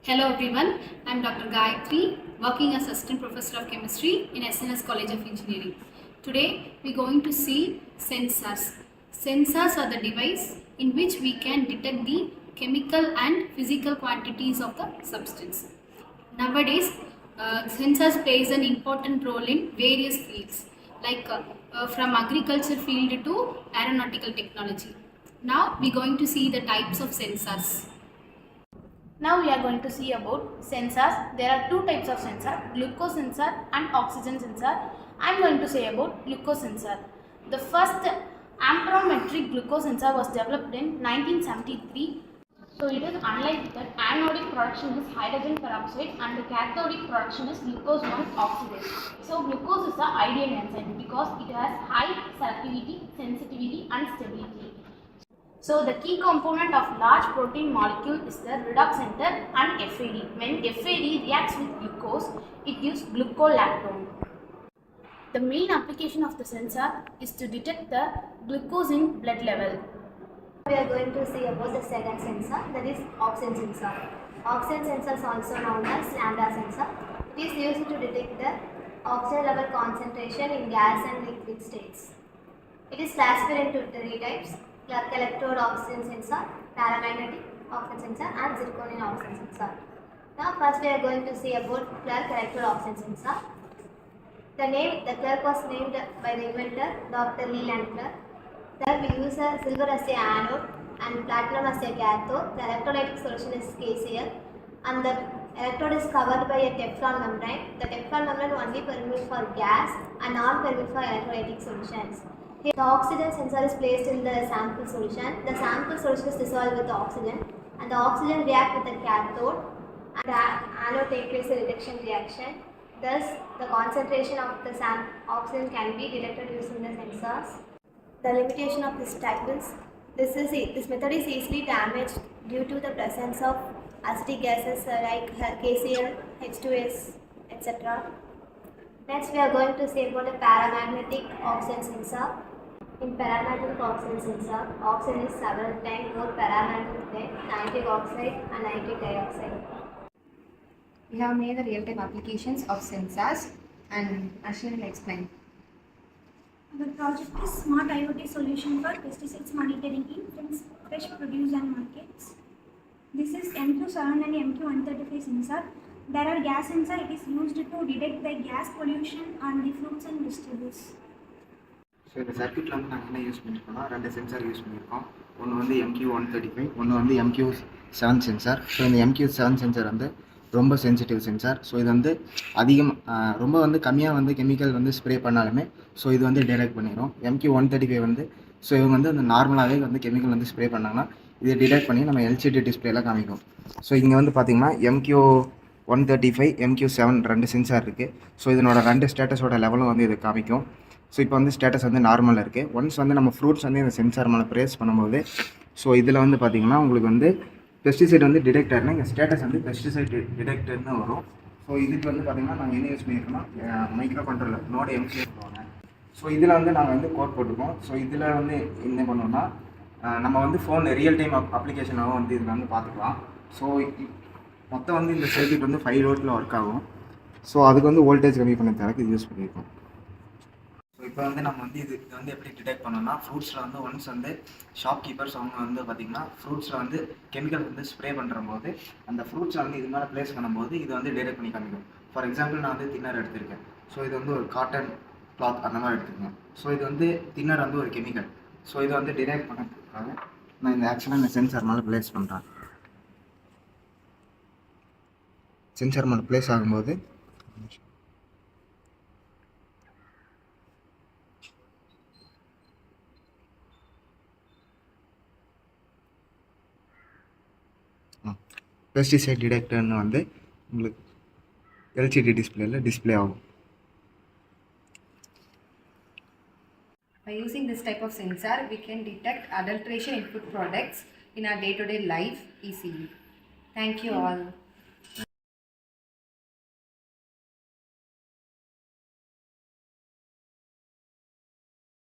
Hello everyone, I am Dr. Gayatri, working as Assistant Professor of Chemistry in SNS College of Engineering. Today we are going to see sensors. Sensors are the device in which we can detect the chemical and physical quantities of the substance. Nowadays, sensors plays an important role in various fields like from agriculture field to aeronautical technology. Now we are going to see the types of sensors. Now we are going to see about sensors. There are two types of sensor, glucose sensor and oxygen sensor. I am going to say about glucose sensor. The first amperometric glucose sensor was developed in 1973. So it is unlike that anodic production is hydrogen peroxide and the cathodic production is glucose 1 oxidase. So glucose is the ideal enzyme because it has high selectivity, sensitivity and stability. So the key component of large protein molecule is the redox center and FAD. When FAD reacts with glucose, it gives glucolactone. The main application of the sensor is to detect the glucose in blood level. We are going to see about the second sensor, that is oxygen sensor. Oxygen sensor is also known as lambda sensor. It is used to detect the oxygen level concentration in gas and liquid states. It is classified into three types: Clark electrode oxygen sensor, paramagnetic oxygen sensor and zirconium oxygen sensor. Now first we are going to see about Clark electrode oxygen sensor. The Clark was named by the inventor Dr. Leland Clark. There we use a silver as a anode and platinum as a cathode. The electrolytic solution is KCl and the electrode is covered by a Teflon membrane. The Teflon membrane only permeable for gas and non-permeable for electrolytic solutions. Here, the oxygen sensor is placed in the sample solution. The sample solution is dissolved with the oxygen and the oxygen reacts with the cathode and the anode takes place a reduction reaction. Thus, the concentration of the oxygen can be detected using the sensors. The limitation of this type is this method is easily damaged due to the presence of acidic gases like KCl, H2S, etc. Next, we are going to see about a paramagnetic oxygen sensor. In paramagnetic oxygen sensor, oxygen is several times more paramagnetic than nitric oxide and nitric dioxide. We have made the real-time applications of sensors and Ashwin will explain. The project is Smart IoT solution for pesticides monitoring in fresh produce and markets. This is MQ7 and MQ135 sensor. There are gas sensor. It is used to detect the gas pollution on the fruits and vegetables. So இந்த சர்க்கியூட்டில் வந்து நாங்கள் என்ன use பண்ணியிருக்கோம்னா ரெண்டு sensor use பண்ணியிருக்கோம். ஒன்று வந்து MQ135, ஒன்று வந்து MQ7 சென்சார். ஸோ இந்த MQ7 சென்சார் வந்து ரொம்ப சென்சிட்டிவ் சென்சார். ஸோ இது வந்து ரொம்ப வந்து கம்மியாக வந்து கெமிக்கல் வந்து ஸ்ப்ரே பண்ணாலுமே ஸோ இது வந்து டிடெக்ட் பண்ணிடும். MQ135 வந்து ஸோ இவங்க வந்து அந்த நார்மலாகவே வந்து கெமிக்கல் வந்து ஸ்ப்ரே பண்ணாங்கன்னா இதை டிடெக்ட் பண்ணி நம்ம LCD டிஸ்பிளேல காமிக்கும். ஸோ இங்கே வந்து பார்த்திங்கன்னா MQ135, MQ7 ரெண்டு சென்சார் இருக்குது. ஸோ இதனோட ரெண்டு ஸ்டேட்டஸோட லெவலும் வந்து இது காமிக்கும். ஸோ இப்போ வந்து ஸ்டேட்டஸ் வந்து நார்மலாக இருக்குது. ஒன்ஸ் வந்து நம்ம ஃப்ரூட்ஸ் வந்து இந்த சென்சார் மேலே ப்ரேஸ் பண்ணும்போது ஸோ இதில் வந்து பார்த்திங்கன்னா உங்களுக்கு வந்து பெஸ்டிசைட் வந்து டிடெக்டர்னா இங்கே ஸ்டேட்டஸ் வந்து பெஸ்டிசைட் டிடெக்டர்னு வரும். ஸோ இதுக்கு வந்து பார்த்திங்கன்னா நாங்கள் என்ன யூஸ் பண்ணியிருக்கோம்னா மைக்ரோ கண்ட்ரோலர் நோட் MK சொல்லுவாங்க. ஸோ இதில் வந்து நாங்கள் வந்து கோட் போட்டுருக்கோம். ஸோ இதில் வந்து என்ன பண்ணோம்னா நம்ம வந்து ஃபோன் ரியல் டைம் அப்ளிகேஷனாகவும் வந்து இதில் வந்து பார்த்துக்கலாம். ஸோ மொத்தம் வந்து இந்த சர்க்யூட் வந்து 5 வோல்ட்டில் ஒர்க் ஆகும். ஸோ அதுக்கு வந்து வோல்டேஜ் கம்மி பண்ண தரக்கு இது யூஸ் பண்ணியிருக்கோம். ஸோ இப்போ வந்து நம்ம வந்து இது வந்து எப்படி டிடெக்ட் பண்ணோம்னா ஃப்ரூட்ஸில் வந்து ஒன்ஸ் வந்து ஷாப்கீப்பர்ஸ் அவங்க வந்து பார்த்திங்கன்னா ஃப்ரூட்ஸில் வந்து கெமிக்கல் வந்து ஸ்ப்ரே பண்ணுற போது அந்த ஃப்ரூட்ஸை வந்து இது மேலே ப்ளேஸ் பண்ணும்போது இது வந்து டிடெக்ட் பண்ணி காமிக்கும். ஃபார் எக்ஸாம்பிள் நான் வந்து தின்னர் எடுத்திருக்கேன். ஸோ இது வந்து ஒரு காட்டன் கிளாத் அந்த மாதிரி எடுத்துக்கேன். ஸோ இது வந்து தின்னர் வந்து ஒரு கெமிக்கல். ஸோ இதை வந்து டிடெக்ட் பண்ணுறதுக்காக நான் இந்த ஆக்சுவலாக இந்த சென்சார் மேலே ப்ளேஸ் பண்ணுறேன். சென்சார் மேலே ப்ளேஸ் ஆகும்போது பெஸ்டிசைட் டிடெக்டர்னு வந்து உங்களுக்கு LCD டிஸ்பிளேல டிஸ்பிளே ஆகும். By using this type of sensor, we can detect adulteration in food products in our day-to-day life easily. Thank you all.